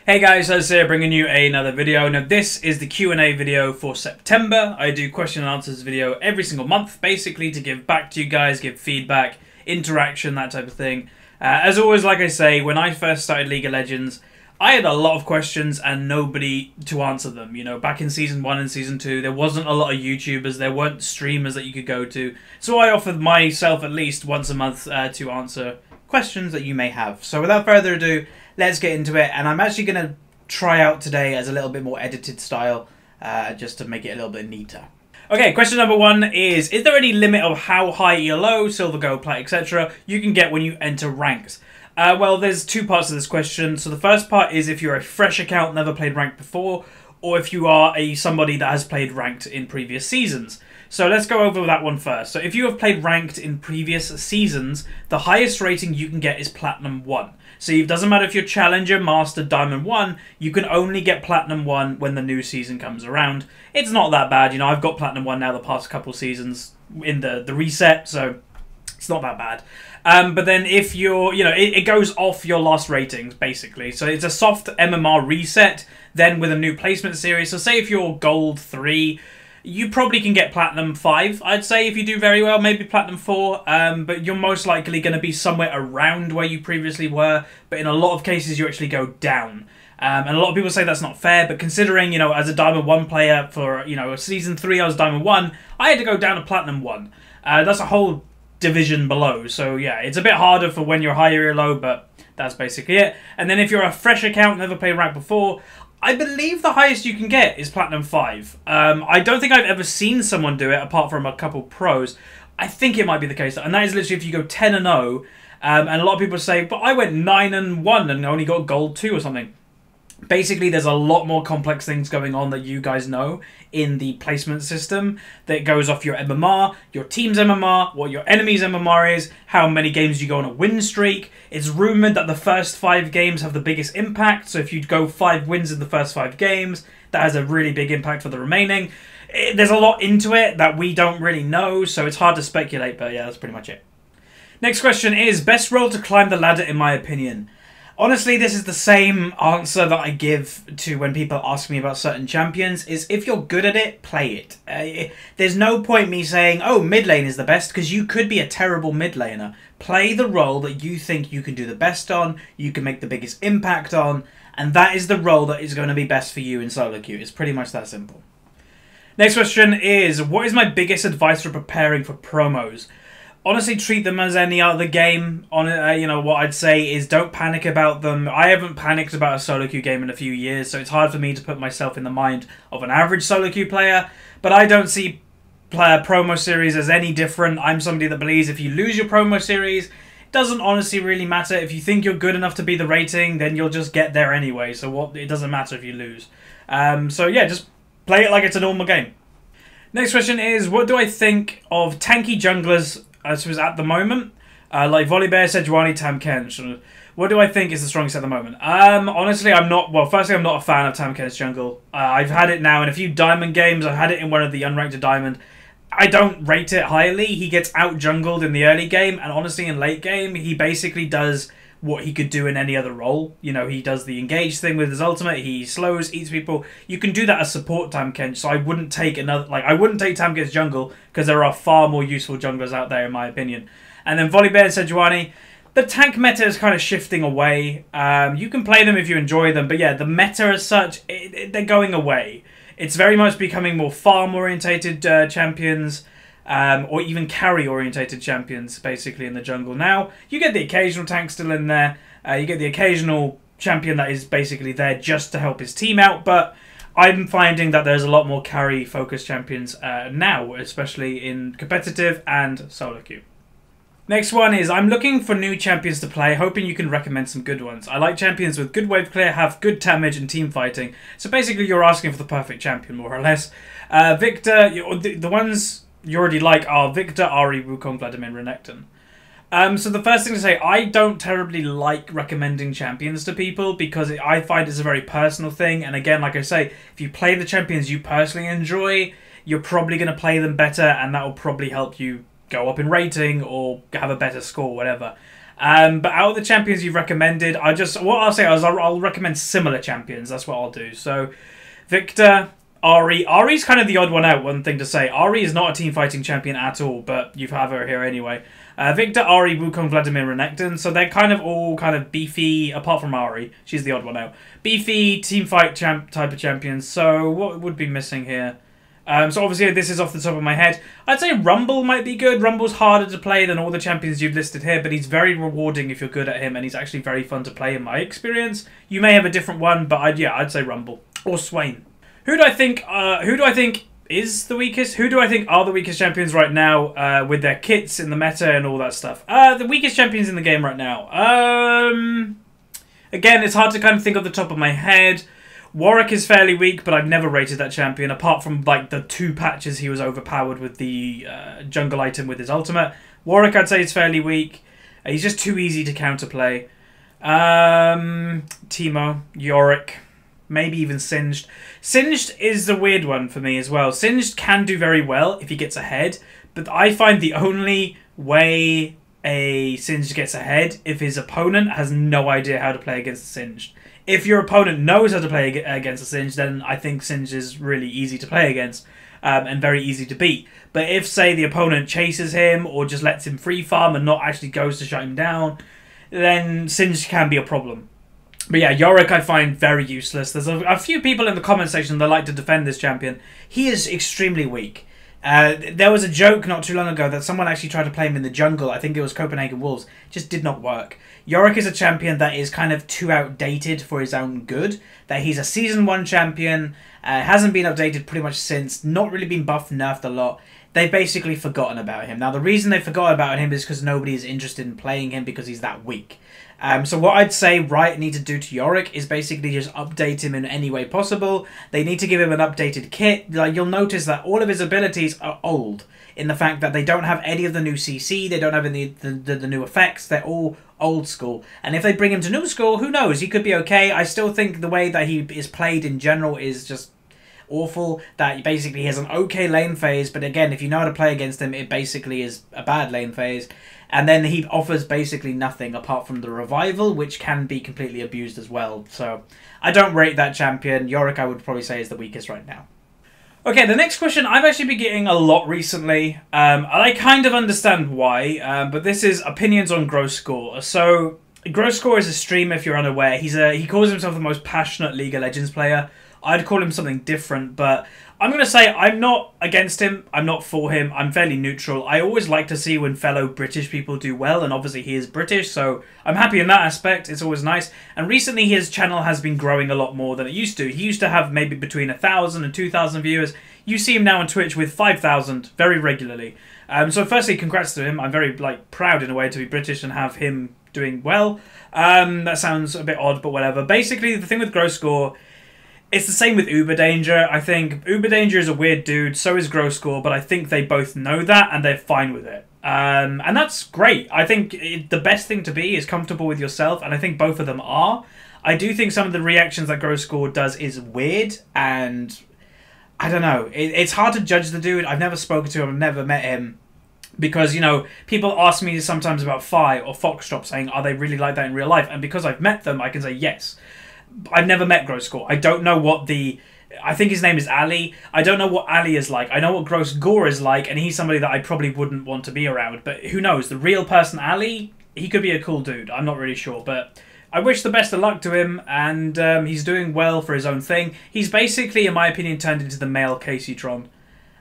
Hey guys, Huzzy here bringing you another video. Now this is the Q&A video for September. I do question and answers video every single month, basically to give back to you guys, give feedback, interaction, that type of thing. As always, like I say, when I first started League of Legends, I had a lot of questions and nobody to answer them. You know, back in Season 1 and Season 2, there wasn't a lot of YouTubers, there weren't streamers that you could go to. So I offered myself at least once a month to answer questions that you may have. So without further ado, let's get into it, and I'm actually going to try out today as a little bit more edited style, just to make it a little bit neater. Okay, question number one is there any limit of how high ELO, silver, gold, plat, etc. you can get when you enter ranks? Well, there's two parts of this question. So the first part is if you're a fresh account, never played ranked before, or if you are somebody that has played ranked in previous seasons. So let's go over that one first. So if you have played ranked in previous seasons, the highest rating you can get is Platinum 1. So it doesn't matter if you're Challenger, Master, Diamond 1, you can only get Platinum 1 when the new season comes around. It's not that bad, you know, I've got Platinum 1 now the past couple seasons in the reset, so it's not that bad. But then if you're, you know, it goes off your last ratings, basically. So it's a soft MMR reset, then with a new placement series. So say if you're Gold 3, you probably can get Platinum 5, I'd say, if you do very well, maybe Platinum 4, but you're most likely going to be somewhere around where you previously were, but in a lot of cases you actually go down. And a lot of people say that's not fair, but considering, you know, as a Diamond 1 player for, you know, Season 3 I was Diamond 1, I had to go down to Platinum 1. That's a whole division below, so yeah, it's a bit harder for when you're higher or low, but that's basically it. And then if you're a fresh account, never played rank before, I believe the highest you can get is Platinum 5. I don't think I've ever seen someone do it, apart from a couple pros. I think it might be the case, and that is literally if you go 10-0, and a lot of people say, but I went 9-1 and only got Gold 2 or something. Basically, there's a lot more complex things going on that you guys know in the placement system that goes off your MMR, your team's MMR, what your enemy's MMR is, how many games you go on a win streak. It's rumoured that the first 5 games have the biggest impact, so if you go 5 wins in the first 5 games, that has a really big impact for the remaining. There's a lot into it that we don't really know, so it's hard to speculate, but yeah, that's pretty much it. Next question is, best role to climb the ladder in my opinion? Honestly, this is the same answer that I give to when people ask me about certain champions, is if you're good at it, play it. There's no point me saying, oh, mid lane is the best, because you could be a terrible mid laner. Play the role that you think you can do the best on, you can make the biggest impact on, and that is the role that is going to be best for you in SoloQ. It's pretty much that simple. Next question is, what is my biggest advice for preparing for promos? Honestly, treat them as any other game. You know, what I'd say is don't panic about them. I haven't panicked about a SoloQ game in a few years, so it's hard for me to put myself in the mind of an average SoloQ player. But I don't see promo series as any different. I'm somebody that believes if you lose your promo series, it doesn't honestly really matter. If you think you're good enough to be the rating, then you'll just get there anyway. So it doesn't matter if you lose. So yeah, just play it like it's a normal game. Next question is, what do I think of tanky junglers as was at the moment, like Volibear, Sejuani, Tahm Kench? What do I think is the strongest at the moment? Honestly, I'm not... Well, firstly, I'm not a fan of Tahm Kench's jungle. I've had it now in a few Diamond games. I've had it in one of the Unranked Diamond. I don't rate it highly. He gets out-jungled in the early game, and honestly, in late game, he basically does what he could do in any other role. You know, he does the engage thing with his ultimate, he slows, eats people. You can do that as support Tahm Kench, so I wouldn't take another... Like, I wouldn't take Tahm Kench's jungle, because there are far more useful junglers out there, in my opinion. And then Volibear and Sejuani, the tank meta is kind of shifting away. You can play them if you enjoy them, but yeah, the meta as such, they're going away. It's very much becoming more farm-orientated champions, or even carry-orientated champions, basically, in the jungle. Now, you get the occasional tank still in there. You get the occasional champion that is basically there just to help his team out, but I'm finding that there's a lot more carry-focused champions now, especially in competitive and SoloQ. Next one is, I'm looking for new champions to play, hoping you can recommend some good ones. I like champions with good wave clear, have good damage and team fighting. So basically you're asking for the perfect champion, more or less. Victor, the ones you already like are Victor, Ahri, Wukong, Vladimir, Renekton. So the first thing to say, I don't terribly like recommending champions to people because I find it's a very personal thing. And again, like I say, if you play the champions you personally enjoy, you're probably going to play them better, and that will probably help you go up in rating or have a better score, whatever. But out of the champions you've recommended, what I'll say is I'll recommend similar champions. That's what I'll do. So, Victor, Ahri. Ahri's kind of the odd one out, one thing to say. Ahri is not a team fighting champion at all, but you have her here anyway. Victor, Ahri, Wukong, Vladimir, Renekton. So they're kind of all kind of beefy, apart from Ahri. She's the odd one out. Beefy, team fight type of champions. So what would be missing here? So obviously this is off the top of my head. I'd say Rumble might be good. Rumble's harder to play than all the champions you've listed here, but he's very rewarding if you're good at him, and he's actually very fun to play in my experience. You may have a different one, but I'd say Rumble. Or Swain. Who do I think is the weakest? Who do I think are the weakest champions right now with their kits in the meta and all that stuff? The weakest champions in the game right now. Again, it's hard to kind of think off the top of my head. Warwick is fairly weak, but I've never rated that champion, apart from like the 2 patches he was overpowered with the jungle item with his ultimate. Warwick, I'd say, is fairly weak. He's just too easy to counterplay. Teemo, Yorick, maybe even Singed. Singed is the weird one for me as well. Singed can do very well if he gets ahead, but I find the only way a Singed gets ahead if his opponent has no idea how to play against a Singed. If your opponent knows how to play against a Singed, then I think Singed is really easy to play against and very easy to beat. But if, say, the opponent chases him or just lets him free farm and not actually goes to shut him down, then Singed can be a problem. But yeah, Yorick I find very useless. There's a few people in the comment section that like to defend this champion. He is extremely weak. There was a joke not too long ago that someone actually tried to play him in the jungle. I think it was Copenhagen Wolves. Just did not work. Yorick is a champion that is kind of too outdated for his own good. That he's a Season 1 champion, hasn't been updated pretty much since, not really been buffed, nerfed a lot. They've basically forgotten about him. Now, the reason they forgot about him is because nobody is interested in playing him because he's that weak. So what I'd say Riot need to do to Yorick is basically just update him in any way possible. They need to give him an updated kit. Like, you'll notice that all of his abilities are old, in the fact that they don't have any of the new CC, they don't have any the new effects, they're all old school. And if they bring him to new school, who knows, he could be okay. I still think the way that he is played in general is just awful, that basically he has an okay lane phase, but again, if you know how to play against him, it basically is a bad lane phase. And then he offers basically nothing apart from the revival, which can be completely abused as well. So I don't rate that champion. Yorick I would probably say is the weakest right now. Okay, the next question I've actually been getting a lot recently. And I kind of understand why, but this is opinions on Gore. So Gore is a streamer if you're unaware. He calls himself the most passionate League of Legends player. I'd call him something different, but I'm going to say I'm not against him. I'm not for him. I'm fairly neutral. I always like to see when fellow British people do well, and obviously he is British, so I'm happy in that aspect. It's always nice. And recently his channel has been growing a lot more than it used to. He used to have maybe between 1,000 and 2,000 viewers. You see him now on Twitch with 5,000 very regularly. So firstly, congrats to him. I'm very proud in a way to be British and have him doing well. That sounds a bit odd, but whatever. Basically, the thing with Gore, it's the same with Uber Danger. I think Uber Danger is a weird dude, so is Gore, but I think they both know that and they're fine with it. And that's great. I think the best thing to be is comfortable with yourself, and I think both of them are. I do think some of the reactions that Gore does is weird, and I don't know. It's hard to judge the dude. I've never spoken to him, I've never met him. Because, you know, people ask me sometimes about Fi or Foxtrot saying, are they really like that in real life? And because I've met them, I can say yes. I've never met Gore. I don't know what I think his name is Ali. I don't know what Ali is like. I know what Gore is like, and he's somebody that I probably wouldn't want to be around. But who knows? The real person, Ali, he could be a cool dude. I'm not really sure. But I wish the best of luck to him, and he's doing well for his own thing. He's basically, in my opinion, turned into the male Caseytron.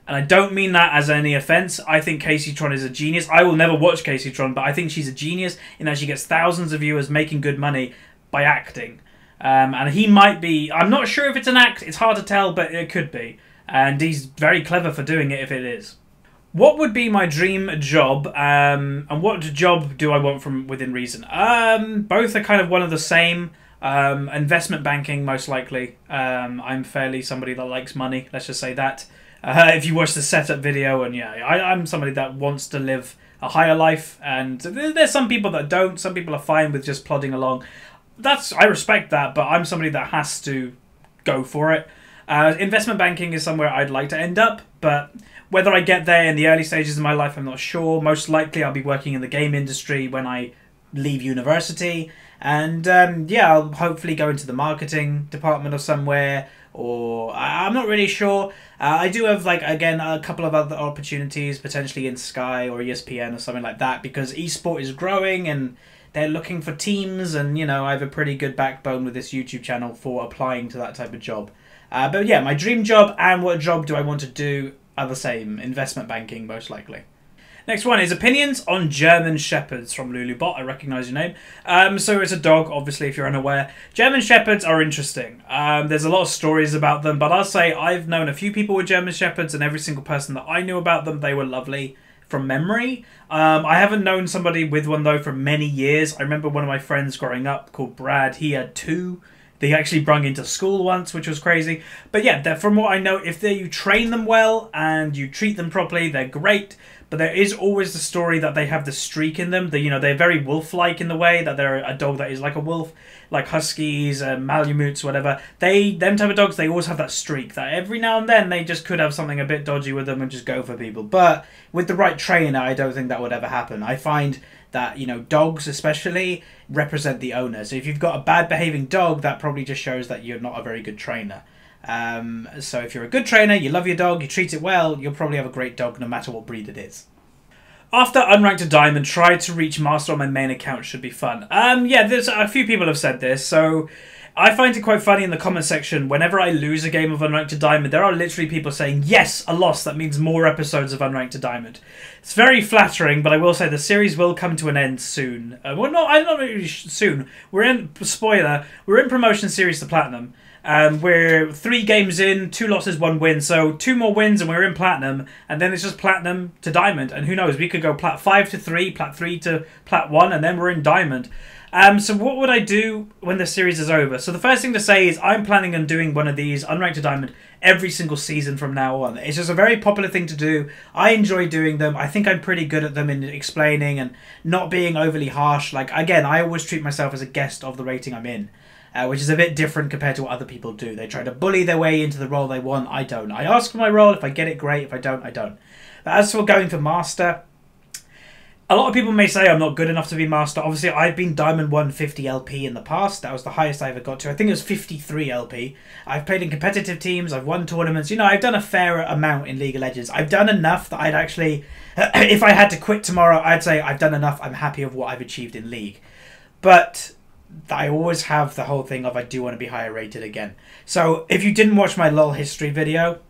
And I don't mean that as any offense. I think Caseytron is a genius. I will never watch Caseytron, but I think she's a genius in that she gets thousands of viewers making good money by acting. And he might be, I'm not sure if it's an act, it's hard to tell, but it could be. And he's very clever for doing it if it is. What would be my dream job, and what job do I want from within reason? Both are kind of one of the same. Investment banking, most likely. I'm fairly somebody that likes money, let's just say that. If you watch the setup video, and yeah, I'm somebody that wants to live a higher life, and there's some people that don't. Some people are fine with just plodding along. I respect that, but I'm somebody that has to go for it. Investment banking is somewhere I'd like to end up, but whether I get there in the early stages of my life, I'm not sure. Most likely I'll be working in the game industry when I leave university, and yeah, I'll hopefully go into the marketing department or somewhere, or I'm not really sure. I do have, like, again, a couple of other opportunities, potentially in Sky or ESPN or something like that, because esport is growing and they're looking for teams, and, you know, I have a pretty good backbone with this YouTube channel for applying to that type of job. But yeah, my dream job and what job do I want to do are the same. Investment banking, most likely. Next one is opinions on German Shepherds from Lulubot. I recognise your name. So it's a dog, obviously, if you're unaware. German Shepherds are interesting. There's a lot of stories about them, but I'll say I've known a few people with German Shepherds, and every single person that I knew about them, they were lovely from memory. I haven't known somebody with one, though, for many years. I remember one of my friends growing up called Brad. He had 2. They actually brung into school once, which was crazy. But yeah, from what I know, if you train them well and you treat them properly, they're great. But there is always the story that they have the streak in them. You know, they're very wolf-like in the way that they're a dog that is like a wolf, like Huskies, Malamutes, whatever. Them type of dogs, they always have that streak that every now and then they just could have something a bit dodgy with them and just go for people. But with the right trainer, I don't think that would ever happen. I find that, you know, dogs especially represent the owner. So if you've got a bad behaving dog, that probably just shows that you're not a very good trainer. So if you're a good trainer, you love your dog, you treat it well, you'll probably have a great dog no matter what breed it is. After Unranked to Diamond, try to reach Master on my main account, should be fun. Yeah, there's a few people have said this, so I find it quite funny in the comment section. Whenever I lose a game of Unranked to Diamond, there are literally people saying, yes, a loss, that means more episodes of Unranked to Diamond. It's very flattering, but I will say the series will come to an end soon. Well, not really soon. We're in promotion series to Platinum. We're 3 games in, 2 losses, 1 win. So 2 more wins and we're in Platinum. And then it's just Platinum to Diamond. And who knows, we could go Plat 5 to 3, Plat 3 to Plat 1, and then we're in Diamond. So what would I do when the series is over? So the first thing to say is I'm planning on doing one of these, Unranked to Diamond, every single season from now on. It's just a very popular thing to do. I enjoy doing them. I think I'm pretty good at them in explaining and not being overly harsh. Like, again, I always treat myself as a guest of the rating I'm in. Which is a bit different compared to what other people do. They try to bully their way into the role they want. I don't. I ask for my role. If I get it, great. If I don't, I don't. But as for going for Master, a lot of people may say I'm not good enough to be Master. Obviously, I've been Diamond 150 LP in the past. That was the highest I ever got to. I think it was 53 LP. I've played in competitive teams. I've won tournaments. You know, I've done a fair amount in League of Legends. I've done enough that I'd actually, if I had to quit tomorrow, I'd say I've done enough. I'm happy with what I've achieved in League. But I always have the whole thing of I do want to be higher rated again. So if you didn't watch my LoL history video,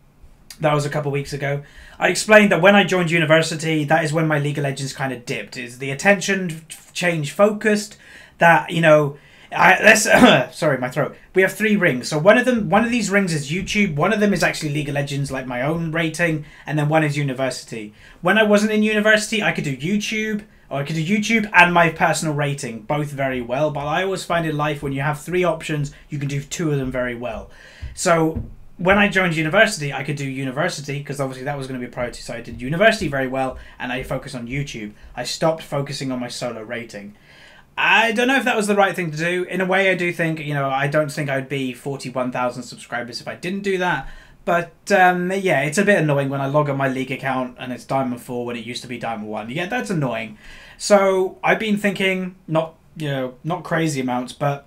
that was a couple weeks ago, I explained that when I joined university, that is when my League of Legends kind of dipped. Is the attention change focused? That, you know, sorry, my throat. We have 3 rings. So one of these rings is YouTube. One of them is actually League of Legends, like my own rating, and then one is university. When I wasn't in university, I could do YouTube. Or I could do YouTube and my personal rating, both very well. But I always find in life when you have 3 options, you can do 2 of them very well. So when I joined university, I could do university because obviously that was going to be a priority. So I did university very well and I focused on YouTube. I stopped focusing on my solo rating. I don't know if that was the right thing to do. In a way, I do think, you know, I don't think I'd be 41,000 subscribers if I didn't do that. But yeah, it's a bit annoying when I log on my League account and it's Diamond 4 when it used to be Diamond 1. Yeah, that's annoying. So I've been thinking, not crazy amounts, but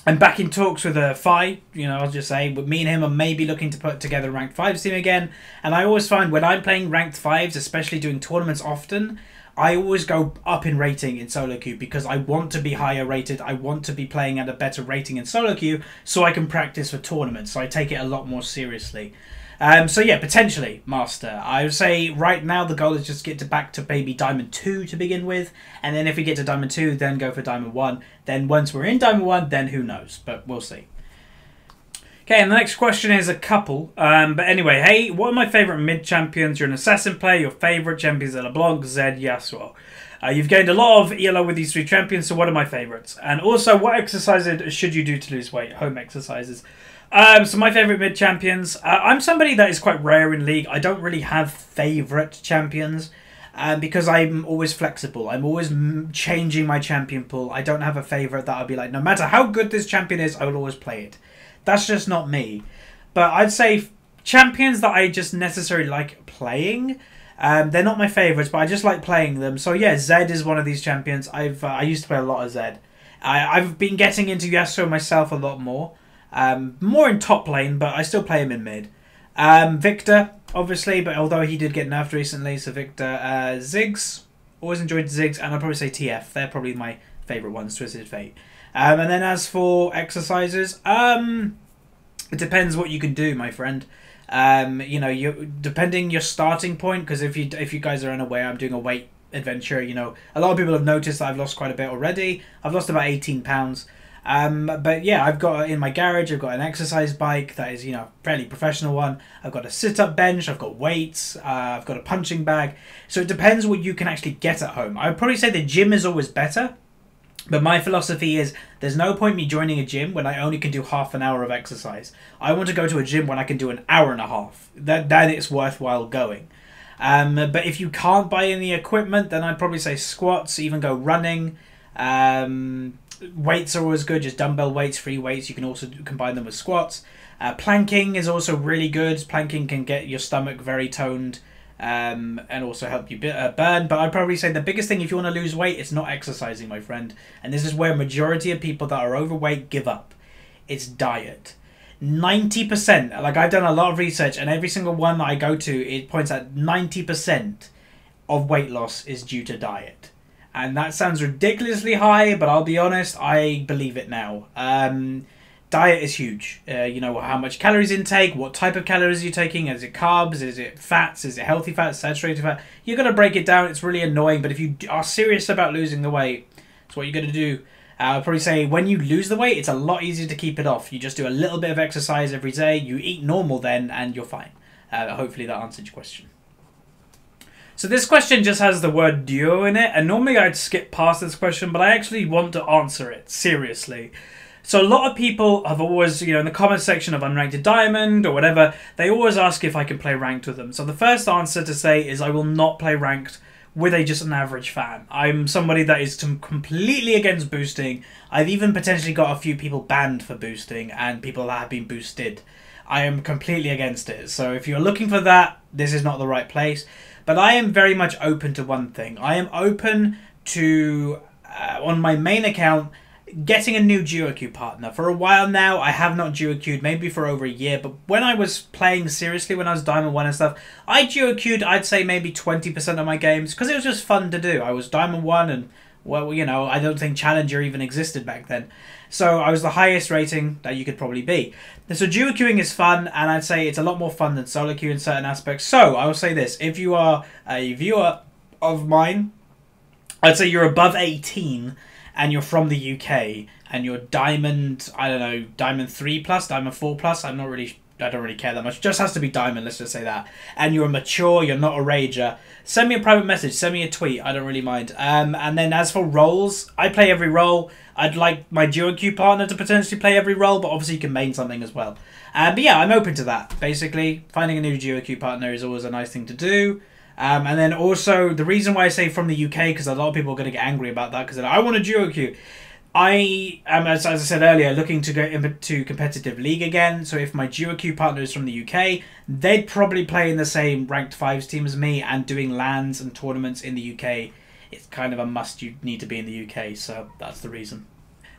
I'm back in talks with Fi, you know, I'll just say, with me and him are maybe looking to put together a Ranked 5s team again. And I always find when I'm playing Ranked 5s, especially doing tournaments often, I always go up in rating in SoloQ because I want to be higher rated. I want to be playing at a better rating in SoloQ so I can practice for tournaments. So I take it a lot more seriously. So yeah, potentially Master. I would say right now the goal is just get back to maybe Diamond 2 to begin with. And then if we get to Diamond 2, then go for Diamond 1. Then once we're in Diamond 1, then who knows. But we'll see. Okay, and the next question is a couple. But anyway, hey, what are my favourite mid-champions? You're an assassin player. Your favourite champions are LeBlanc, Zed, Yasuo. You've gained a lot of ELO with these 3 champions, so what are my favourites? And also, what exercises should you do to lose weight? Home exercises. So my favourite mid-champions. I'm somebody that is quite rare in League. I don't really have favourite champions. Because I'm always flexible. I'm always changing my champion pool. I don't have a favourite that I'll be like, no matter how good this champion is, I will always play it. That's just not me. But I'd say champions that I just necessarily like playing. They're not my favourites, but I just like playing them. So yeah, Zed is one of these champions. I used to play a lot of Zed. I've been getting into Yasuo myself a lot more. More in top lane, but I still play him in mid. Victor, obviously, but although he did get nerfed recently, so Victor. Ziggs, always enjoyed Ziggs, and I'd probably say TF. They're probably my favourite ones, Twisted Fate. And then as for exercises, it depends what you can do, my friend. You know, depending your starting point, because if you guys are unaware, I'm doing a weight adventure. You know, a lot of people have noticed that I've lost quite a bit already. I've lost about 18 pounds. But yeah, I've got in my garage, I've got an exercise bike that is, you know, fairly professional one. I've got a sit-up bench, I've got weights, I've got a punching bag. So it depends what you can actually get at home. I would probably say the gym is always better. But my philosophy is there's no point me joining a gym when I only can do half an hour of exercise. I want to go to a gym when I can do an hour and a half. Then it's worthwhile going. But if you can't buy any equipment, then I'd probably say squats, even go running. Weights are always good, just dumbbell weights, free weights. You can also combine them with squats. Planking is also really good. Planking can get your stomach very toned. And also help you burn. But I'd probably say the biggest thing if you want to lose weight, it's not exercising, my friend. And this is where majority of people that are overweight give up. It's diet. 90%, like I've done a lot of research, and every single one that I go to, it points out 90% of weight loss is due to diet. And that sounds ridiculously high, but I'll be honest, I believe it now. Diet is huge. You know, how much calories intake, what type of calories you're taking. Is it carbs? Is it fats? Is it healthy fats, saturated fat? You're going to break it down. It's really annoying. But if you are serious about losing the weight, it's what you're going to do. I'll probably say when you lose the weight, it's a lot easier to keep it off. You just do a little bit of exercise every day. You eat normal then, and you're fine. Hopefully that answered your question. So this question just has the word duo in it. And normally I'd skip past this question, but I actually want to answer it seriously. So a lot of people have always, you know, in the comment section of Unranked Diamond or whatever, they always ask if I can play ranked with them. So the first answer to say is I will not play ranked with just an average fan. I'm somebody that is completely against boosting. I've even potentially got a few people banned for boosting and people that have been boosted. I am completely against it. So if you're looking for that, this is not the right place. But I am very much open to one thing. I am open to, on my main account, getting a new duo queue partner. For a while now, I have not duo queued, maybe for over a year, but when I was playing seriously, when I was Diamond 1 and stuff, I duo queued, I'd say maybe 20% of my games, because it was just fun to do. I was Diamond 1 and, well, you know, I don't think Challenger even existed back then. So I was the highest rating that you could probably be. So duo queuing is fun, and I'd say it's a lot more fun than solo queue in certain aspects. So I will say this, if you are a viewer of mine, I'd say you're above 18, and you're from the UK, and you're Diamond, I don't know, Diamond 3 plus, Diamond 4 plus, I don't really care that much. Just has to be Diamond, let's just say that. And you're mature, you're not a rager. Send me a private message, send me a tweet, I don't really mind. And then as for roles, I play every role. I'd like my duo queue partner to potentially play every role, but obviously you can main something as well. But yeah, I'm open to that. Basically, finding a new duo queue partner is always a nice thing to do. And then also, the reason why I say from the UK, because a lot of people are going to get angry about that, because I want a duo queue. I am, as I said earlier, looking to go into competitive league again. So if my duo queue partner is from the UK, they'd probably play in the same ranked 5s team as me, and doing LANs and tournaments in the UK, it's kind of a must. You need to be in the UK, so that's the reason.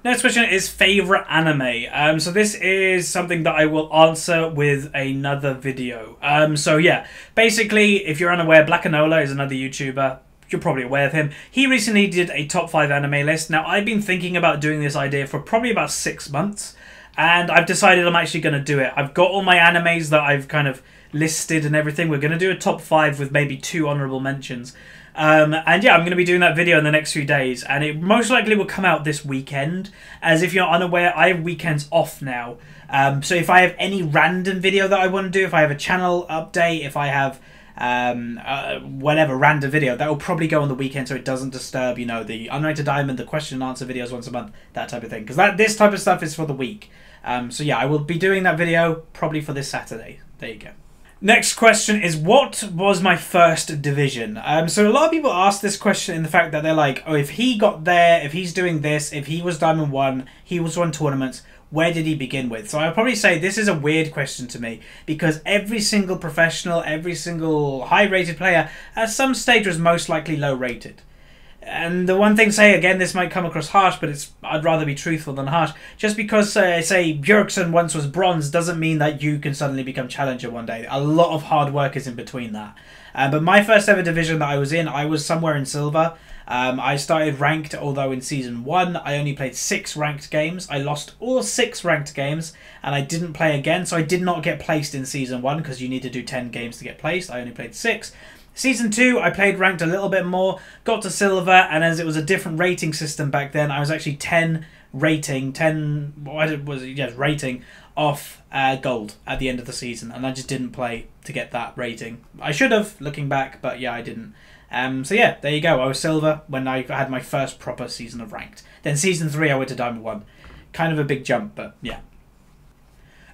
Next question is favourite anime. So this is something that I will answer with another video. So yeah, basically, if you're unaware, Black Anola is another YouTuber. You're probably aware of him. He recently did a top 5 anime list. Now, I've been thinking about doing this idea for probably about 6 months, and I've decided I'm actually going to do it. I've got all my animes that I've kind of listed and everything. We're going to do a top 5 with maybe 2 honourable mentions. And yeah, I'm going to be doing that video in the next few days, and it most likely will come out this weekend. As if you're unaware, I have weekends off now. So if I have any random video that I want to do, if I have a channel update, if I have whatever random video, that will probably go on the weekend, so it doesn't disturb, you know, the Unranked Diamond, the question and answer videos once a month, that type of thing, because this type of stuff is for the week. So yeah, I will be doing that video probably for this Saturday. There you go. Next question is, what was my first division? So a lot of people ask this question in the fact that they're like, oh, if he got there, if he's doing this, if he was Diamond 1, he was won tournaments, where did he begin with? So I'll probably say this is a weird question to me, because every single professional, every single high-rated player at some stage was most likely low-rated. And the one thing to say, again, this might come across harsh, but I'd rather be truthful than harsh. Just because, say, Bjergsen once was bronze doesn't mean that you can suddenly become challenger one day. A lot of hard work is in between that. But my first ever division that I was in, I was somewhere in silver. I started ranked, although in Season 1 I only played 6 ranked games. I lost all 6 ranked games, and I didn't play again, so I did not get placed in Season 1, because you need to do 10 games to get placed. I only played 6. Season 2, I played ranked a little bit more, got to silver, and as it was a different rating system back then, I was actually 10 rating off gold at the end of the season, and I just didn't play to get that rating. I should have, looking back, but yeah, I didn't. So yeah, there you go. I was silver when I had my first proper season of ranked. Then Season 3, I went to Diamond 1. Kind of a big jump, but yeah.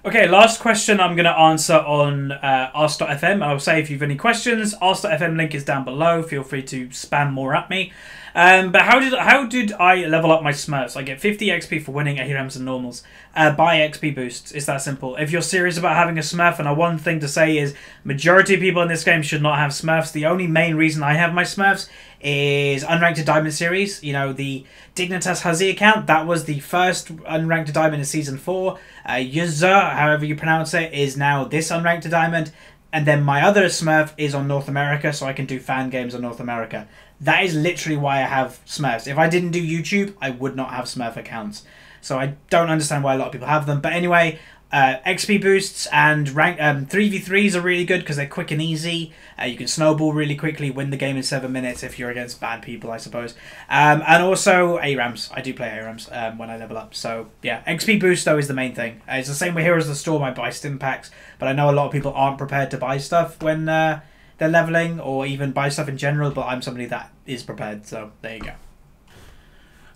Okay, last question I'm going to answer on Ask.fm. I'll say if you have any questions, Ask.fm link is down below. Feel free to spam more at me. But how did I level up my Smurfs? I get 50 XP for winning ARAMs and normals. Buy XP boosts. It's that simple. If you're serious about having a Smurf, and one thing to say is majority of people in this game should not have Smurfs. The only main reason I have my Smurfs is Unranked Diamond series. You know, the Dignitas Huzzy account, that was the first Unranked Diamond in Season 4. Yuzza, however you pronounce it, is now this Unranked Diamond. And then my other Smurf is on North America, so I can do fan games on North America. That is literally why I have Smurfs. If I didn't do YouTube, I would not have Smurf accounts. So I don't understand why a lot of people have them. But anyway, XP boosts and rank 3v3s are really good because they're quick and easy. You can snowball really quickly, win the game in 7 minutes if you're against bad people, I suppose. And also ARAMs. I do play ARAMs when I level up. So yeah, XP boost though is the main thing. It's the same with Heroes of the Storm. I buy stim packs, but I know a lot of people aren't prepared to buy stuff when they're leveling, or even buy stuff in general, but I'm somebody that is prepared, so there you go.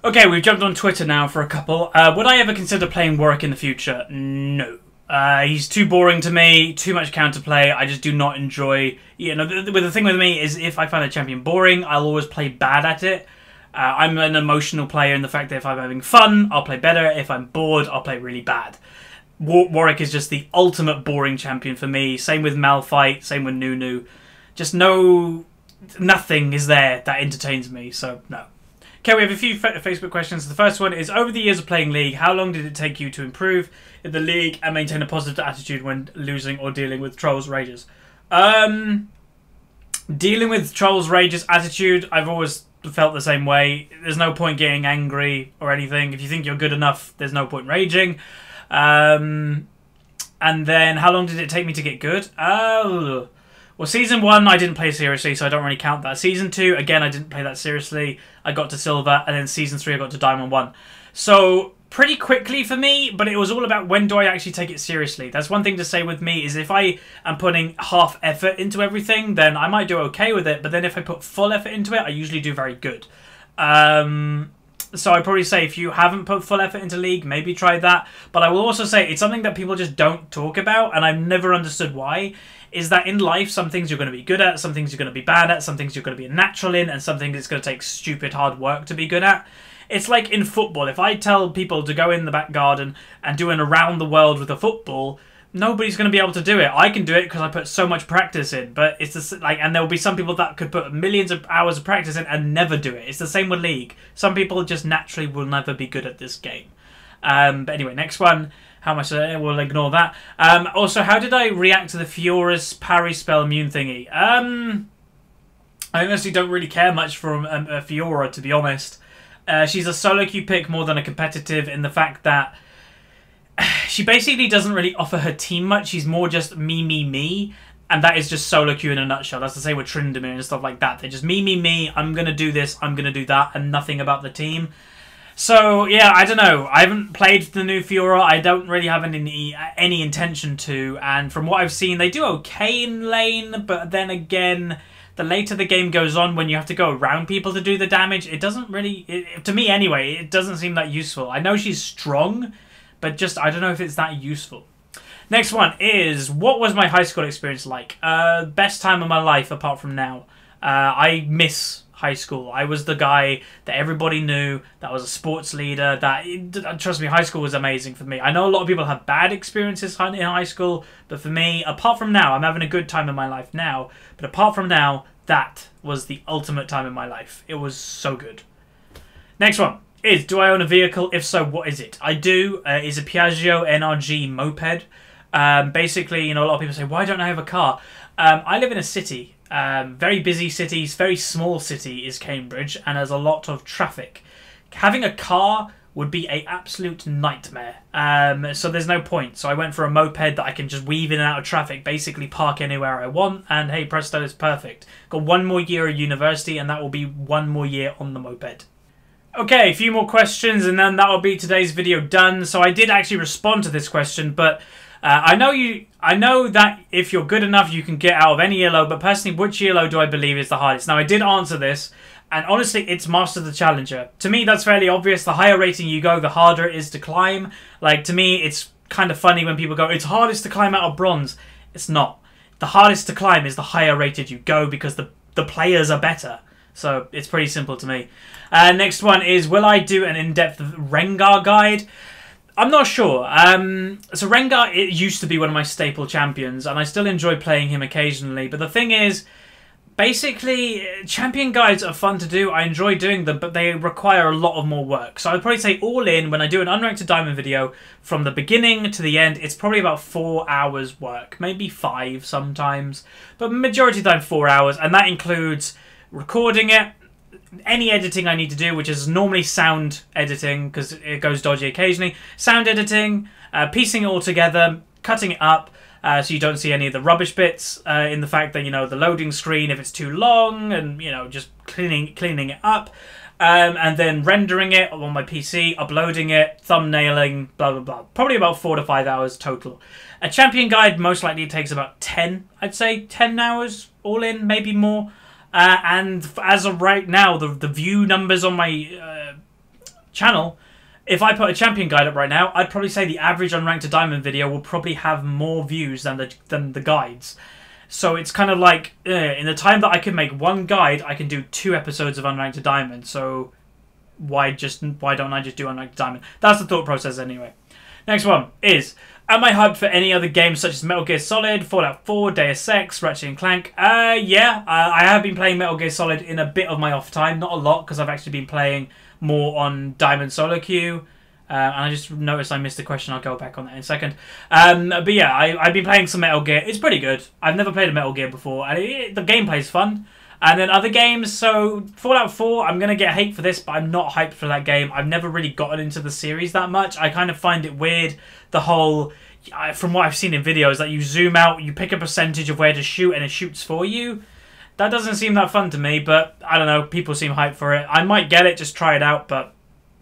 Okay, we've jumped on Twitter now for a couple. Would I ever consider playing Warwick in the future? No. He's too boring to me, too much counterplay. I just do not enjoy... You know, the thing with me is if I find a champion boring, I'll always play bad at it. I'm an emotional player in the fact that if I'm having fun, I'll play better. If I'm bored, I'll play really bad. Warwick is just the ultimate boring champion for me. Same with Malphite, same with Nunu. Just nothing is there that entertains me, so no. Okay, we have a few Facebook questions. The first one is, over the years of playing League, how long did it take you to improve in the League and maintain a positive attitude when losing or dealing with trolls, rages? Dealing with trolls, rages, attitude, I've always felt the same way. There's no point getting angry or anything. If you think you're good enough, there's no point raging. And then, how long did it take me to get good? Well, Season 1, I didn't play seriously, so I don't really count that. Season 2, again, I didn't play that seriously. I got to Silver, and then Season 3, I got to Diamond 1. So, pretty quickly for me, but it was all about when do I actually take it seriously. That's one thing to say with me, is if I am putting half effort into everything, then I might do okay with it, but then if I put full effort into it, I usually do very good. So I'd probably say if you haven't put full effort into League, maybe try that. But I will also say it's something that people just don't talk about, and I've never understood why. Is that in life, some things you're going to be good at, some things you're going to be bad at, some things you're going to be natural in, and some things it's going to take stupid hard work to be good at. It's like in football. If I tell people to go in the back garden and do an around the world with a football, nobody's going to be able to do it. I can do it because I put so much practice in, but it's just like, and there will be some people that could put millions of hours of practice in and never do it. It's the same with League. Some people just naturally will never be good at this game. But anyway, next one. How much? We'll ignore that. Also, how did I react to the Fiora's parry spell immune thingy? I honestly don't really care much from a Fiora, to be honest. She's a solo queue pick more than a competitive, in the fact that she basically doesn't really offer her team much. She's more just me. And that is just solo queue in a nutshell. That's the same with Tryndamere and stuff like that. They're just me. I'm going to do this, I'm going to do that, and nothing about the team. So, yeah, I don't know. I haven't played the new Fiora. I don't really have any intention to. And from what I've seen, they do okay in lane. But then again, the later the game goes on, when you have to go around people to do the damage, it doesn't really... to me, anyway, it doesn't seem that useful. I know she's strong, but just, I don't know if it's that useful. Next one is, what was my high school experience like? Best time of my life apart from now. I miss high school. I was the guy that everybody knew, that was a sports leader. Trust me, high school was amazing for me. I know a lot of people have bad experiences in high school, but for me, apart from now, I'm having a good time in my life now, but apart from now, that was the ultimate time in my life. It was so good. Next one is, do I own a vehicle? If so, what is it? I do. It's a Piaggio NRG moped. Basically, a lot of people say, why don't I have a car? I live in a city. Very busy cities, very small city is Cambridge, and there's a lot of traffic. Having a car would be an absolute nightmare. So there's no point. So I went for a moped that I can just weave in and out of traffic, basically park anywhere I want, and hey presto, it's perfect. Got 1 more year of university, and that will be 1 more year on the moped. Okay, a few more questions, and then that will be today's video done. So I did actually respond to this question, but I know that if you're good enough, you can get out of any ELO, but personally, which ELO do I believe is the hardest? Now, I did answer this, and honestly, it's Master the Challenger. To me, that's fairly obvious. The higher rating you go, the harder it is to climb. Like, to me, it's kind of funny when people go, it's hardest to climb out of bronze. It's not. The hardest to climb is the higher rated you go, because the players are better. So, it's pretty simple to me. Next one is, will I do an in-depth Rengar guide? I'm not sure. So Rengar, it used to be one of my staple champions, and I still enjoy playing him occasionally. But the thing is, basically, champion guides are fun to do. I enjoy doing them, but they require a lot of more work. So I'd probably say all in, when I do an Unranked to Diamond video, from the beginning to the end, it's probably about 4 hours work. Maybe 5 sometimes. But majority of the time, 4 hours. And that includes recording it, any editing I need to do, which is normally sound editing, because it goes dodgy occasionally. Sound editing, piecing it all together, cutting it up, so you don't see any of the rubbish bits, in the fact that, the loading screen, if it's too long, and, just cleaning it up, and then rendering it on my PC, uploading it, thumbnailing, blah, blah, blah. Probably about 4 to 5 hours total. A champion guide most likely takes about 10, I'd say 10 hours, all in, maybe more. And as of right now, the view numbers on my channel, if I put a champion guide up right now, I'd probably say the average Unranked to Diamond video will probably have more views than the guides. So it's kind of like, in the time that I can make 1 guide, I can do 2 episodes of Unranked to Diamond. So why don't I just do Unranked to Diamond? That's the thought process anyway. Next one is, am I hyped for any other games such as Metal Gear Solid, Fallout 4, Deus Ex, Ratchet & Clank? Yeah, I have been playing Metal Gear Solid in a bit of my off time. Not a lot, because I've actually been playing more on Diamond SoloQ. And I just noticed I missed a question. I'll go back on that in a second. But yeah, I've been playing some Metal Gear. It's pretty good. I've never played a Metal Gear before, and the gameplay's fun. And then other games, so Fallout 4, I'm going to get hate for this, but I'm not hyped for that game. I've never really gotten into the series that much. I kind of find it weird, the whole, from what I've seen in videos, that you zoom out, you pick a percentage of where to shoot, and it shoots for you. That doesn't seem that fun to me, but I don't know, people seem hyped for it. I might get it, just try it out, but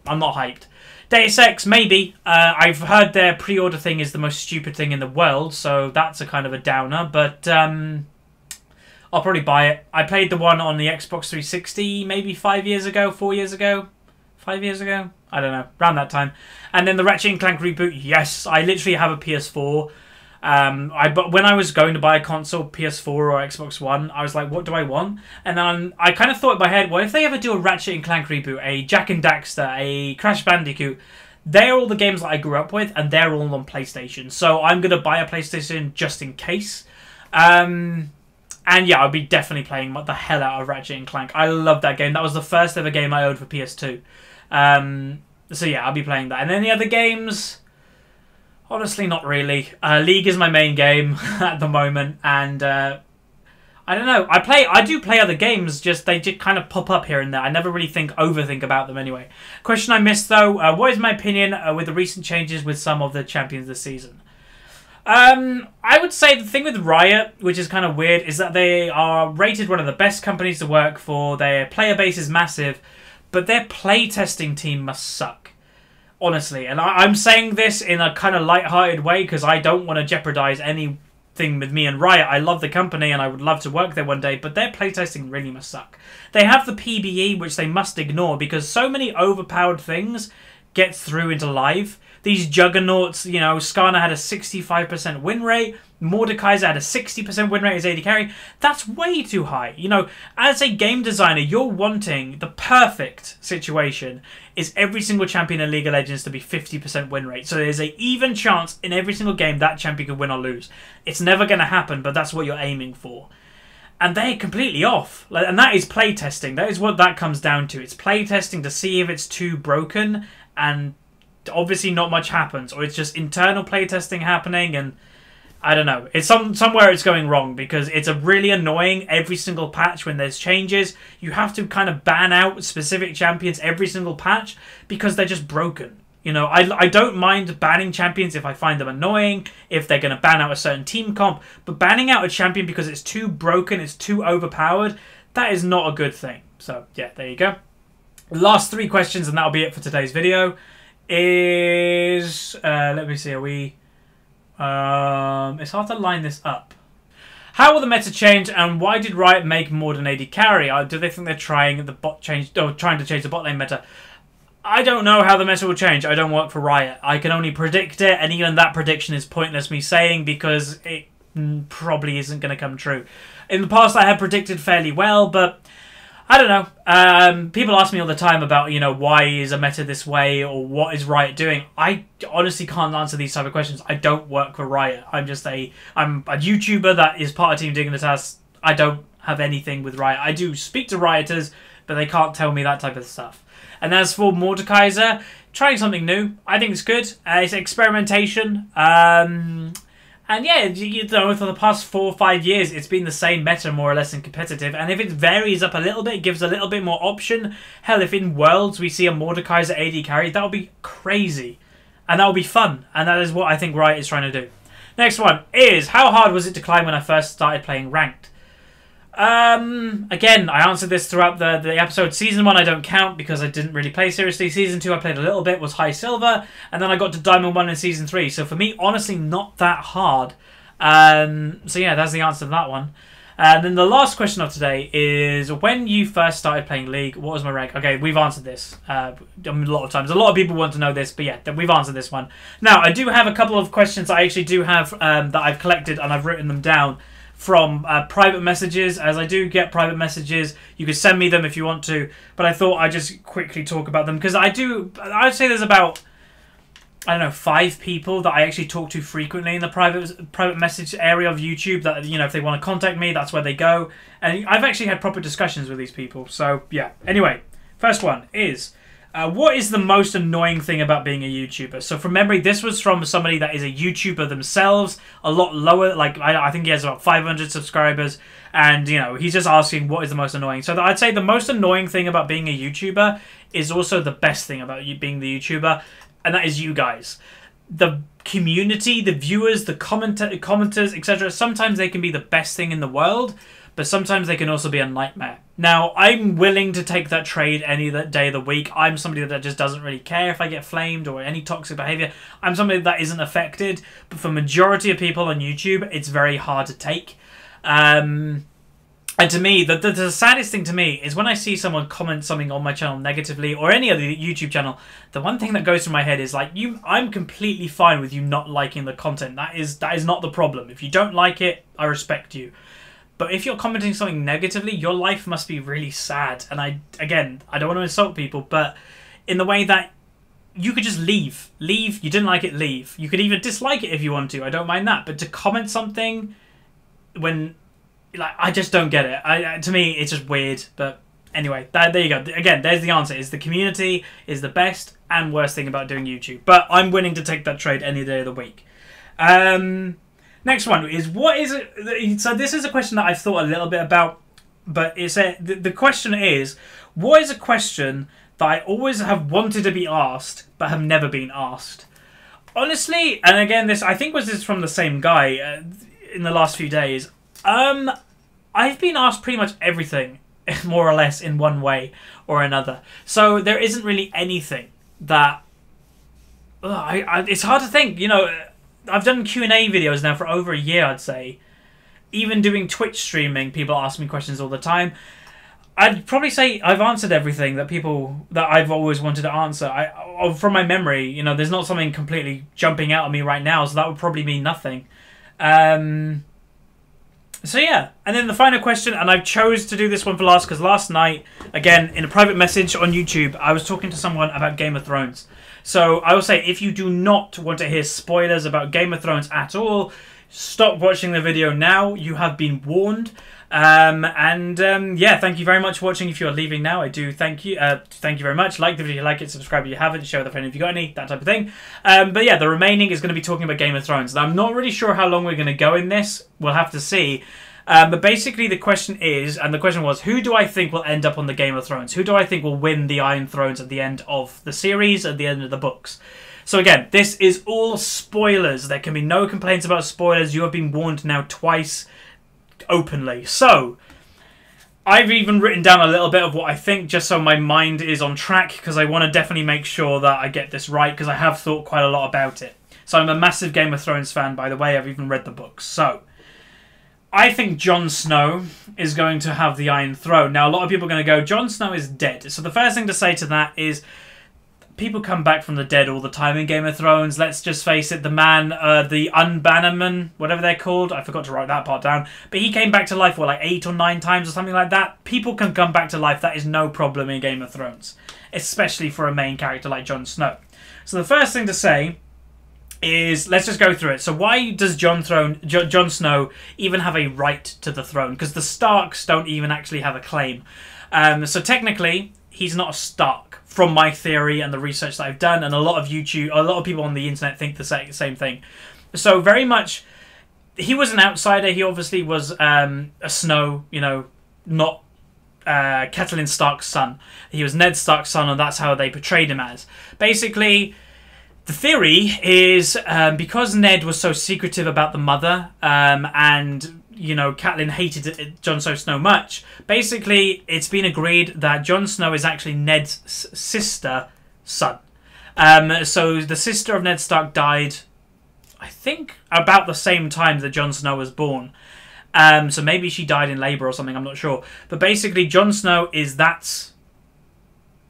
I'm not hyped. Deus Ex, maybe. I've heard their pre-order thing is the most stupid thing in the world, so that's a kind of a downer, but I'll probably buy it. I played the one on the Xbox 360 maybe 5 years ago, 4 years ago, 5 years ago? I don't know, around that time. And then the Ratchet & Clank reboot, yes, I literally have a PS4. But when I was going to buy a console, PS4 or Xbox One, I was like, what do I want? And then I kind of thought in my head, well, if they ever do a Ratchet & Clank reboot, a Jak and Daxter, a Crash Bandicoot, they're all the games that I grew up with, and they're all on PlayStation. So I'm going to buy a PlayStation just in case. And yeah, I'll be definitely playing the hell out of Ratchet & Clank. I love that game. That was the first ever game I owned for PS2. So yeah, I'll be playing that. And then the other games, honestly, not really. League is my main game at the moment. And I don't know. I do play other games, just they just kind of pop up here and there. I never really overthink about them anyway. Question I missed though, what is my opinion with the recent changes with some of the champions this season? I would say the thing with Riot, which is kind of weird, is that they are rated one of the best companies to work for. Their player base is massive, but their playtesting team must suck. Honestly, and I'm saying this in a kind of light-hearted way because I don't want to jeopardize anything with me and Riot. I love the company and I would love to work there one day, but their playtesting really must suck. They have the PBE, which they must ignore because so many overpowered things gets through into live. These juggernauts, you know, Skarner had a 65% win rate. Mordekaiser had a 60% win rate as AD carry. That's way too high. You know, as a game designer, you're wanting the perfect situation is every single champion in League of Legends to be 50% win rate. So there's an even chance in every single game that champion could win or lose. It's never going to happen, but that's what you're aiming for. And they're completely off. And that is playtesting. That is what that comes down to. It's playtesting to see if it's too broken, and obviously not much happens, or it's just internal playtesting happening, and I don't know. It's somewhere it's going wrong, because it's a really annoying every single patch when there's changes. You have to kind of ban out specific champions every single patch because they're just broken. You know, I don't mind banning champions if I find them annoying, if they're going to ban out a certain team comp, but banning out a champion because it's too broken, it's too overpowered, that is not a good thing. So, yeah, there you go. Last 3 questions, and that'll be it for today's video. Is let me see, are we it's hard to line this up. How will the meta change, and why did Riot make more than AD carry? Do they think they're trying to change the bot lane meta? I don't know how the meta will change. I don't work for Riot. I can only predict it, and even that prediction is pointless me saying, because it probably isn't going to come true. In the past I have predicted fairly well, but I don't know. People ask me all the time about, you know, why is a meta this way, or what is Riot doing? I honestly can't answer these type of questions. I don't work for Riot. I'm a YouTuber that is part of Team Dignitas. I don't have anything with Riot. I do speak to Rioters, but they can't tell me that type of stuff. And as for Mordekaiser, trying something new, I think it's good. It's experimentation. And yeah, you know, for the past 4 or 5 years, it's been the same meta, more or less, in competitive. And if it varies up a little bit, gives a little bit more option. Hell, if in Worlds we see a Mordekaiser AD carry, that would be crazy. And that would be fun. And that is what I think Riot is trying to do. Next one is, how hard was it to climb when I first started playing Ranked? Again, I answered this throughout the episode. Season 1 I don't count because I didn't really play seriously. Season 2 I played a little bit, was high silver, and then I got to Diamond 1 in Season 3. So for me, honestly, not that hard. So yeah, that's the answer to that one. And then the last question of today is, when you first started playing League, what was my rank? Okay, we've answered this a lot of times. A lot of people want to know this, but yeah, we've answered this one. Now, I do have a couple of questions I actually do have that I've collected, and I've written them down from private messages. As I do get private messages, you can send me them if you want to, but I thought I'd just quickly talk about them, because I'd say there's about, I don't know, 5 people that I actually talk to frequently in the private message area of YouTube, that, you know, if they want to contact me, that's where they go, and I've actually had proper discussions with these people. So yeah, anyway, first one is, what is the most annoying thing about being a YouTuber? So from memory, this was from somebody that is a YouTuber themselves, a lot lower, like I think he has about 500 subscribers, and you know, he's just asking what is the most annoying. So I'd say the most annoying thing about being a YouTuber is also the best thing about you being the YouTuber, and that is you guys. The community, the viewers, the commenters, etc. Sometimes they can be the best thing in the world, but sometimes they can also be a nightmare. Now, I'm willing to take that trade any day of the week. I'm somebody that just doesn't really care if I get flamed or any toxic behavior. I'm somebody that isn't affected, but for majority of people on YouTube, it's very hard to take. And to me, the saddest thing to me is when I see someone comment something on my channel negatively, or any other YouTube channel, the one thing that goes through my head is like, I'm completely fine with you not liking the content. That is not the problem. If you don't like it, I respect you. But if you're commenting something negatively, your life must be really sad. And again, I don't want to insult people, but in the way that you could just leave. Leave, you didn't like it, leave. You could even dislike it if you want to, I don't mind that. But to comment something when, like, I just don't get it. To me, it's just weird. But anyway, there you go. Again, there's the answer. Is the community is the best and worst thing about doing YouTube. But I'm willing to take that trade any day of the week. Next one is, what is it? So this is a question that I've thought a little bit about, but the question is, what is a question that I always have wanted to be asked but have never been asked? Honestly, and again, I think this is from the same guy in the last few days. I've been asked pretty much everything, more or less, in one way or another. So there isn't really anything that it's hard to think, you know. I've done Q&A videos now for over a year, I'd say. Even doing Twitch streaming, people ask me questions all the time. I'd probably say I've answered everything that I've always wanted to answer. From my memory, you know, there's not something completely jumping out at me right now, so that would probably mean nothing. So yeah, and then the final question, and I chose to do this one for last because last night, again, in a private message on YouTube, I was talking to someone about Game of Thrones. So I will say, if you do not want to hear spoilers about Game of Thrones at all, stop watching the video now. You have been warned. Yeah, thank you very much for watching. If you're leaving now, I do thank you. Thank you very much. Like the video, like it, subscribe if you haven't, share with a friend if you got any, that type of thing. But yeah, the remaining is going to be talking about Game of Thrones. Now, I'm not really sure how long we're going to go in this. We'll have to see. But basically the question is, and the question was, who do I think will end up on the Game of Thrones? Who do I think will win the Iron Thrones at the end of the series, at the end of the books? So again, this is all spoilers. There can be no complaints about spoilers. You have been warned now twice openly. So I've even written down a little bit of what I think, just so my mind is on track, because I want to definitely make sure that I get this right, because I have thought quite a lot about it. So I'm a massive Game of Thrones fan, by the way. I've even read the books. So I think Jon Snow is going to have the Iron Throne. Now, a lot of people are going to go, Jon Snow is dead. So the first thing to say to that is, people come back from the dead all the time in Game of Thrones. Let's just face it, the man, the Unbannerman, whatever they're called, I forgot to write that part down, but he came back to life, what, like 8 or 9 times or something like that? People can come back to life. That is no problem in Game of Thrones, especially for a main character like Jon Snow. So the first thing to say is, let's just go through it. So why does Jon Snow even have a right to the throne? Because the Starks don't even actually have a claim. So technically, he's not a Stark, from my theory and the research that I've done, and a lot of people on the internet think the same thing. So very much, he was an outsider. He obviously was a Snow, you know, not Catelyn Stark's son. He was Ned Stark's son, and that's how they portrayed him as. Basically, the theory is because Ned was so secretive about the mother, and you know, Catelyn hated Jon Snow so much. Basically, it's been agreed that Jon Snow is actually Ned's sister's son. So the sister of Ned Stark died, I think, about the same time that Jon Snow was born. So maybe she died in labour or something, I'm not sure. But basically, Jon Snow is that's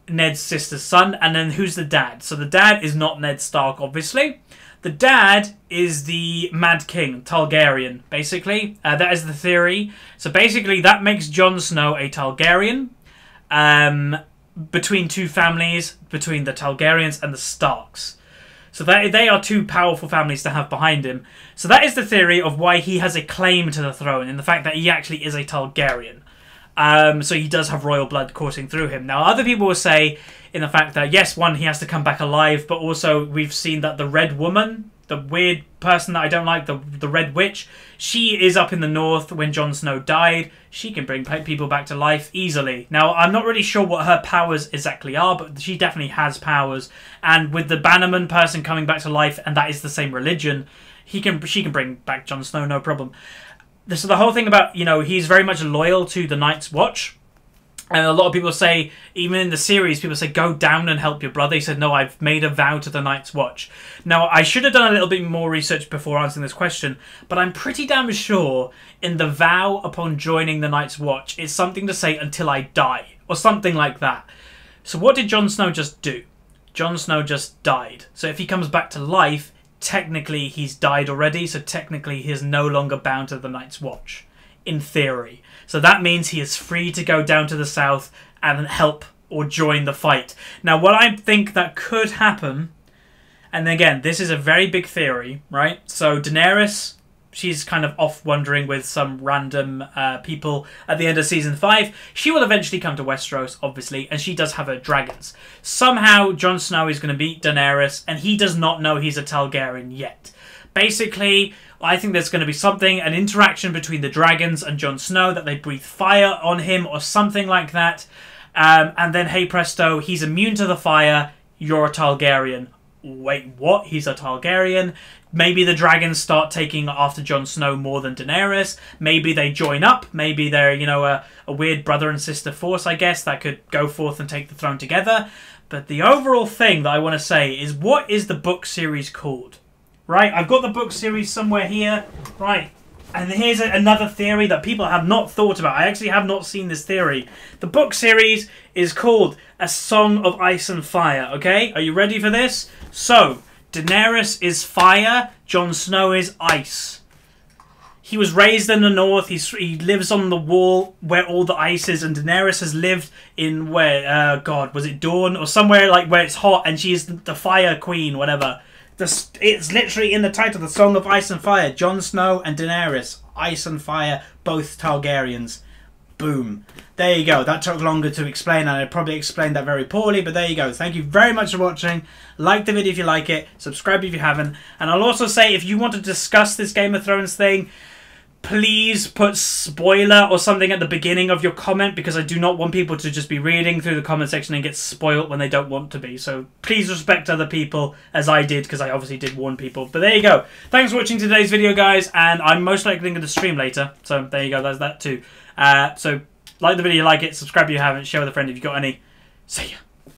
Ned's sister's son. And then who's the dad? So the dad is not Ned Stark, obviously. The dad is the Mad King, Targaryen, basically. That is the theory. So basically, that makes Jon Snow a Targaryen. Between two families, between the Targaryens and the Starks. So they are two powerful families to have behind him. So that is the theory of why he has a claim to the throne, in the fact that he actually is a Targaryen. So he does have royal blood coursing through him. Now, other people will say, in the fact that, yes, one, he has to come back alive, but also we've seen that the Red Woman, the weird person that I don't like, the Red Witch, she is up in the north when Jon Snow died. She can bring people back to life easily. Now, I'm not really sure what her powers exactly are, but she definitely has powers. And with the Bannerman person coming back to life, and that is the same religion, she can bring back Jon Snow, no problem. So the whole thing about, you know, he's very much loyal to the Night's Watch. And a lot of people say, even in the series, people say, go down and help your brother. He said, no, I've made a vow to the Night's Watch. Now, I should have done a little bit more research before answering this question, but I'm pretty damn sure in the vow upon joining the Night's Watch, it's something to say, until I die, or something like that. So what did Jon Snow just do? Jon Snow just died. So if he comes back to life, technically he's died already, so technically he is no longer bound to the Night's Watch, in theory. So that means he is free to go down to the south and help or join the fight. Now, what I think that could happen, and again, this is a very big theory, right? So Daenerys, she's kind of off wandering with some random people at the end of Season 5. She will eventually come to Westeros, obviously, and she does have her dragons. Somehow, Jon Snow is going to beat Daenerys, and he does not know he's a Targaryen yet. Basically, I think there's going to be something, an interaction between the dragons and Jon Snow, that they breathe fire on him or something like that. And then, hey presto, he's immune to the fire, you're a Targaryen. Wait, what? He's a Targaryen? Maybe the dragons start taking after Jon Snow more than Daenerys. Maybe they join up. Maybe they're, you know, a weird brother and sister force, I guess, that could go forth and take the throne together. But the overall thing that I want to say is, what is the book series called? Right, I've got the book series somewhere here. Right, And here's another theory that people have not thought about. I actually have not seen this theory. The book series is called A Song of Ice and Fire, okay? Are you ready for this? So, Daenerys is fire, Jon Snow is ice. He was raised in the north, he lives on the wall where all the ice is, and Daenerys has lived in where, God, was it Dawn? Or somewhere like where it's hot, and she's the fire queen, whatever. It's literally in the title, The Song of Ice and Fire. Jon Snow and Daenerys, ice and fire, both Targaryens. Boom. There you go. That took longer to explain, and I probably explained that very poorly, but there you go. Thank you very much for watching. Like the video if you like it. Subscribe if you haven't. And I'll also say, if you want to discuss this Game of Thrones thing, please put spoiler or something at the beginning of your comment, because I do not want people to just be reading through the comment section and get spoiled when they don't want to be. So please respect other people, as I did, because I obviously did warn people. But there you go. Thanks for watching today's video, guys, and I'm most likely going to stream later. So there you go. There's that too. So like the video, like it, subscribe if you haven't, share with a friend if you've got any. See ya.